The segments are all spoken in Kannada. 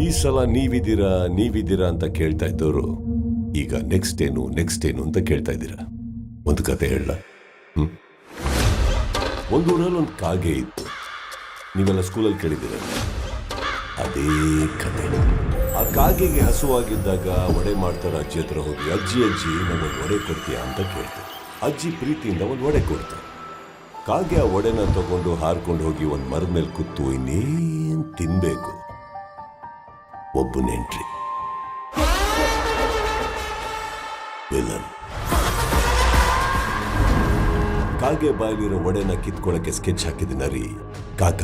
ಈ ಸಲ ನೀವಿದ್ದೀರಾ ಅಂತ ಕೇಳ್ತಾ ಇದ್ದವರು ಈಗ ನೆಕ್ಸ್ಟ್ ಏನು ಅಂತ ಕೇಳ್ತಾ ಇದ್ದೀರಾ. ಒಂದು ಕತೆ ಹೇಳ. ಒಂದು ಊರಲ್ಲಿ ಒಂದು ಕಾಗೆ ಇತ್ತು. ನೀವೆಲ್ಲ ಸ್ಕೂಲಲ್ಲಿ ಕೇಳಿದ್ದೀರ. ಅದೇ ಕತೆ. ಆ ಕಾಗೆಗೆ ಹಸುವಾಗಿದ್ದಾಗ ಒಡೆ ಮಾಡ್ತಾರ ಅಜ್ಜಿ ಹತ್ರ ಹೋಗಿ, ಅಜ್ಜಿ ನಮಗೆ ಒಡೆ ಕೊಡ್ತೀಯಾ ಅಂತ ಕೇಳ್ತಾರೆ. ಅಜ್ಜಿ ಪ್ರೀತಿಯಿಂದ ಒಂದು ಒಡೆ ಕೊಡ್ತಾರೆ. ಕಾಗೆ ಆ ಒಡೆನ ತಗೊಂಡು ಹಾರ್ಕೊಂಡು ಹೋಗಿ ಒಂದು ಮರದ ಮೇಲೆ ಕೂತು ಇನ್ನೇನ್ ತಿನ್ಬೇಕು. ಒಬ್ಬನ ಎಂಟ್ರಿ, ವಿಲನ್. ಕಾಗೆ ಬಾಯಲಿರೋ ಒಡೆನ ಕಿತ್ಕೊಳ್ಳಕ್ಕೆ ಸ್ಕೆಚ್ ಹಾಕಿದ ನರಿ, ಕಾಕ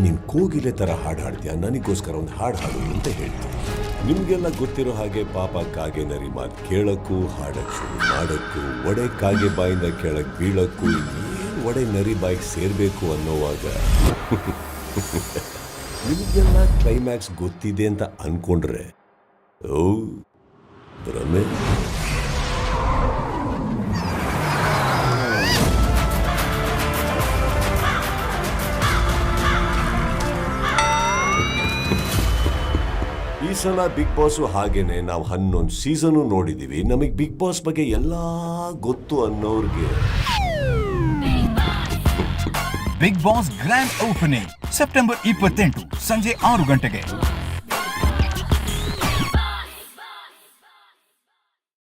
ನೀನ್ ಕೋಗಿಲೆ ತರ ಹಾಡು ಹಾಡ್ತೀಯ, ನನಗೋಸ್ಕರ ಒಂದು ಹಾಡು ಹಾಡು ಅಂತ ಹೇಳ್ತೀನಿ. ನಿಮ್ಗೆಲ್ಲ ಗೊತ್ತಿರೋ ಹಾಗೆ ಪಾಪ ಕಾಗೆ ನರಿ ಮಾತು ಕೇಳಕ್ಕೂ ಹಾಡಕ್ ಶುರು ಮಾಡಕ್ಕೂ, ಒಡೆ ಕಾಗೆ ಬಾಯಿಂದ ಕೇಳಕ್ ಬೀಳಕ್ಕೂ, ಏನ್ ಒಡೆ ನರಿ ಬಾಯಿಗೆ ಸೇರ್ಬೇಕು ಅನ್ನೋವಾಗ ನಿಮ್ಗೆಲ್ಲ ಕ್ಲೈಮ್ಯಾಕ್ಸ್ ಗೊತ್ತಿದೆ ಅಂತ ಅನ್ಕೊಂಡ್ರೆ ಓ ಭ್ರಮೆ. ಈ ಸಲ ಬಿಗ್ ಬಾಸ್ ಹಾಗೇನೆ ನಾವು 11 ಸೀಸನು ನೋಡಿದೀವಿ. ನಮಗೆ ಬಿಗ್ ಬಾಸ್ ಬಗ್ಗೆ ಎಲ್ಲಾ ಗೊತ್ತು ಅನ್ನೋರ್ಗೆ Bigg Boss grand opening September 28 ಸಂಜೆ 6 ಗಂಟೆಗೆ.